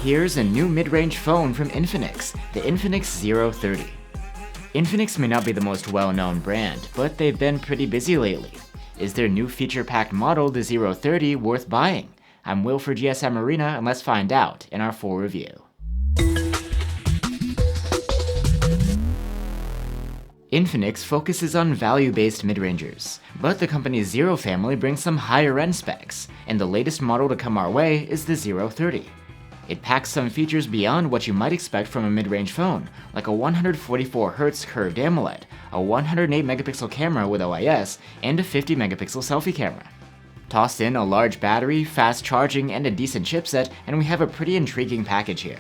Here's a new mid-range phone from Infinix, the Infinix Zero 30. Infinix may not be the most well-known brand, but they've been pretty busy lately. Is their new feature-packed model, the Zero 30, worth buying? I'm Will for GSM Arena, and let's find out in our full review. Infinix focuses on value-based mid-rangers, but the company's Zero family brings some higher-end specs, and the latest model to come our way is the Zero 30. It packs some features beyond what you might expect from a mid-range phone, like a 144Hz curved AMOLED, a 108-megapixel camera with OIS, and a 50-megapixel selfie camera. Toss in a large battery, fast charging, and a decent chipset, and we have a pretty intriguing package here.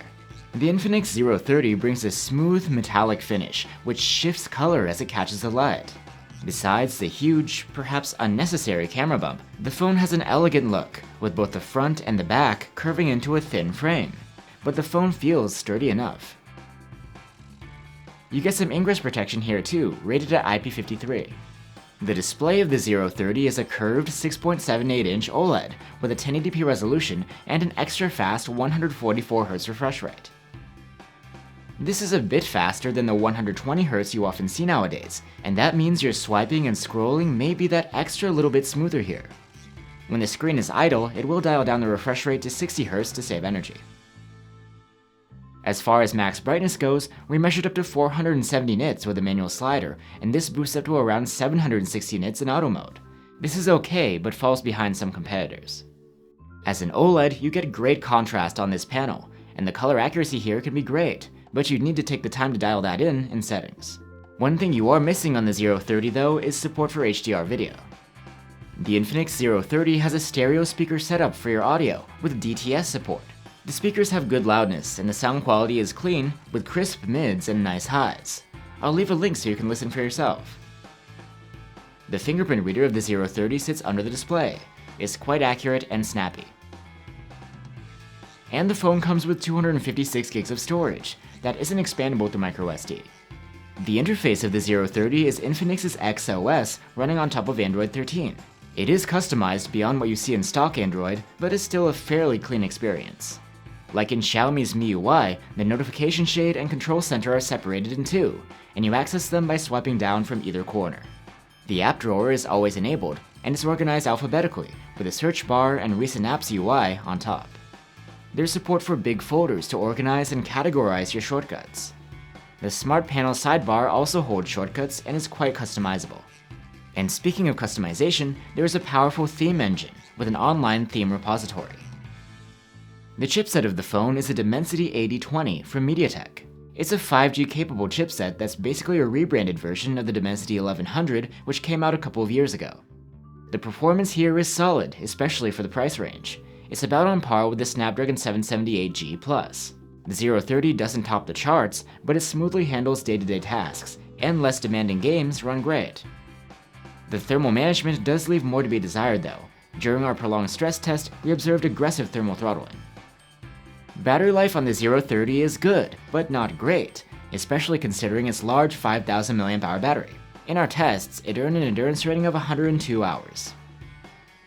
The Infinix Zero 30 brings a smooth, metallic finish, which shifts color as it catches the light. Besides the huge, perhaps unnecessary camera bump, the phone has an elegant look, with both the front and the back curving into a thin frame. But the phone feels sturdy enough. You get some ingress protection here too, rated at IP53. The display of the Zero 30 is a curved 6.78-inch OLED with a 1080p resolution and an extra fast 144Hz refresh rate. This is a bit faster than the 120Hz you often see nowadays, and that means your swiping and scrolling may be that extra little bit smoother here. When the screen is idle, it will dial down the refresh rate to 60Hz to save energy. As far as max brightness goes, we measured up to 470 nits with a manual slider, and this boosts up to around 760 nits in auto mode. This is okay, but falls behind some competitors. As an OLED, you get great contrast on this panel, and the color accuracy here can be great, but you'd need to take the time to dial that in settings. One thing you are missing on the Zero 30 though is support for HDR video. The Infinix Zero 30 has a stereo speaker setup for your audio, with DTS support. The speakers have good loudness, and the sound quality is clean, with crisp mids and nice highs. I'll leave a link so you can listen for yourself. The fingerprint reader of the Zero 30 sits under the display. It's quite accurate and snappy. And the phone comes with 256 gigs of storage that isn't expandable through microSD. The interface of the Zero 30 is Infinix's XOS running on top of Android 13. It is customized beyond what you see in stock Android, but is still a fairly clean experience. Like in Xiaomi's MIUI, the notification shade and control center are separated in two, and you access them by swiping down from either corner. The app drawer is always enabled, and is organized alphabetically, with a search bar and recent apps UI on top. There's support for big folders to organize and categorize your shortcuts. The Smart Panel sidebar also holds shortcuts and is quite customizable. And speaking of customization, there is a powerful theme engine with an online theme repository. The chipset of the phone is a Dimensity 8020 from MediaTek. It's a 5G capable chipset that's basically a rebranded version of the Dimensity 1100, which came out a couple of years ago. The performance here is solid, especially for the price range. It's about on par with the Snapdragon 778G+. The Zero 30 doesn't top the charts, but it smoothly handles day-to-day tasks, and less demanding games run great. The thermal management does leave more to be desired though. During our prolonged stress test, we observed aggressive thermal throttling. Battery life on the Zero 30 is good, but not great, especially considering its large 5000 mAh battery. In our tests, it earned an endurance rating of 102 hours.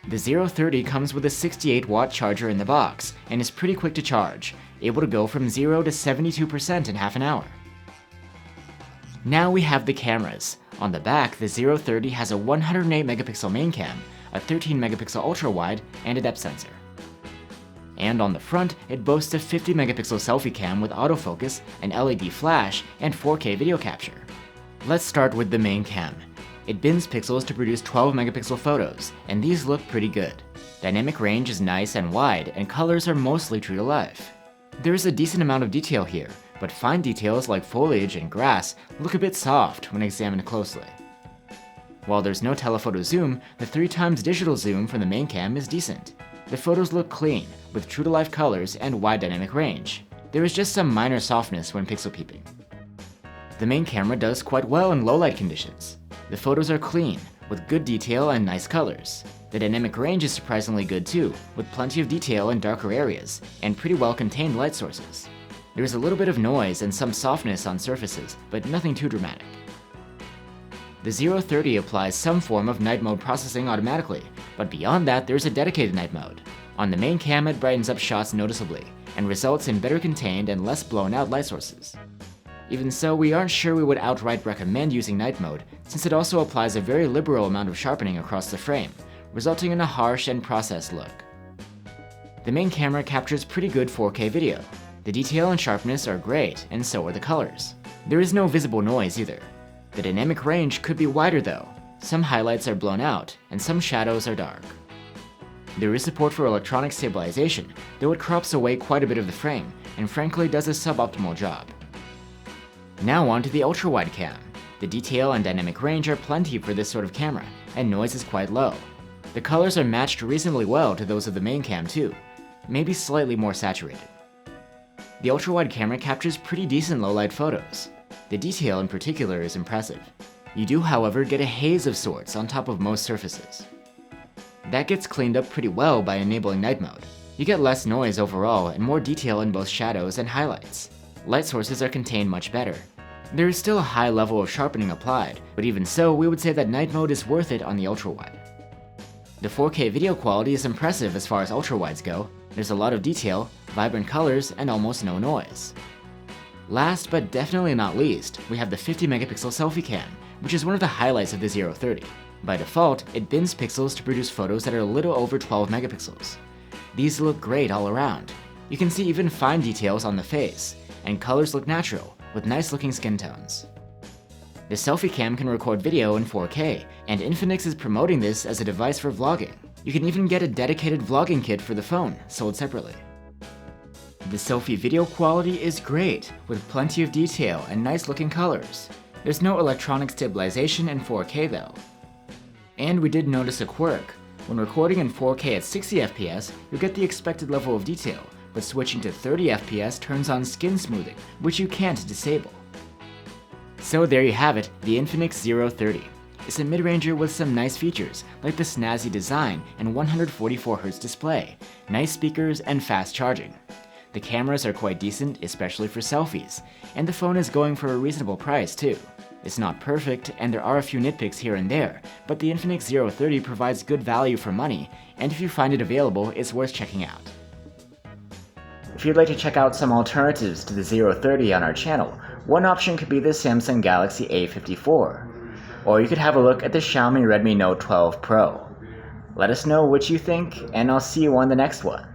The Zero 30 comes with a 68-watt charger in the box, and is pretty quick to charge, able to go from 0 to 72% in half an hour. Now we have the cameras. On the back, the Zero 30 has a 108-megapixel main cam, a 13-megapixel ultrawide, and a depth sensor. And on the front, it boasts a 50-megapixel selfie cam with autofocus, an LED flash, and 4K video capture. Let's start with the main cam. It bins pixels to produce 12-megapixel photos, and these look pretty good. Dynamic range is nice and wide, and colors are mostly true to life. There is a decent amount of detail here, but fine details like foliage and grass look a bit soft when examined closely. While there's no telephoto zoom, the 3x digital zoom from the main cam is decent. The photos look clean, with true-to-life colors and wide dynamic range. There is just some minor softness when pixel peeping. The main camera does quite well in low-light conditions. The photos are clean, with good detail and nice colors. The dynamic range is surprisingly good too, with plenty of detail in darker areas, and pretty well-contained light sources. There is a little bit of noise and some softness on surfaces, but nothing too dramatic. The Zero 30 applies some form of night mode processing automatically, but beyond that there's a dedicated night mode. On the main cam it brightens up shots noticeably, and results in better contained and less blown out light sources. Even so, we aren't sure we would outright recommend using night mode, since it also applies a very liberal amount of sharpening across the frame, resulting in a harsh and processed look. The main camera captures pretty good 4K video. The detail and sharpness are great, and so are the colors. There is no visible noise either. The dynamic range could be wider though. Some highlights are blown out, and some shadows are dark. There is support for electronic stabilization, though it crops away quite a bit of the frame, and frankly does a suboptimal job. Now on to the ultrawide cam. The detail and dynamic range are plenty for this sort of camera, and noise is quite low. The colors are matched reasonably well to those of the main cam too, maybe slightly more saturated. The ultrawide camera captures pretty decent low-light photos. The detail in particular is impressive. You do, however, get a haze of sorts on top of most surfaces. That gets cleaned up pretty well by enabling night mode. You get less noise overall and more detail in both shadows and highlights. Light sources are contained much better. There is still a high level of sharpening applied, but even so, we would say that night mode is worth it on the ultrawide. The 4K video quality is impressive as far as ultrawides go. There's a lot of detail, vibrant colors, and almost no noise. Last but definitely not least, we have the 50 megapixel selfie cam, which is one of the highlights of the Zero 30. By default, it bins pixels to produce photos that are a little over 12 megapixels. These look great all around. You can see even fine details on the face, and colors look natural, with nice looking skin tones. The selfie cam can record video in 4K, and Infinix is promoting this as a device for vlogging. You can even get a dedicated vlogging kit for the phone, sold separately. The selfie video quality is great, with plenty of detail and nice looking colors. There's no electronic stabilization in 4K though. And we did notice a quirk. When recording in 4K at 60 FPS, you'll get the expected level of detail, but switching to 30 FPS turns on skin smoothing, which you can't disable. So there you have it, the Infinix Zero 30. It's a mid-ranger with some nice features, like the snazzy design and 144Hz display, nice speakers, and fast charging. The cameras are quite decent, especially for selfies, and the phone is going for a reasonable price too. It's not perfect, and there are a few nitpicks here and there, but the Infinix Zero 30 provides good value for money, and if you find it available, it's worth checking out. If you'd like to check out some alternatives to the Zero 30 on our channel, one option could be the Samsung Galaxy A54, or you could have a look at the Xiaomi Redmi Note 12 Pro. Let us know what you think, and I'll see you on the next one.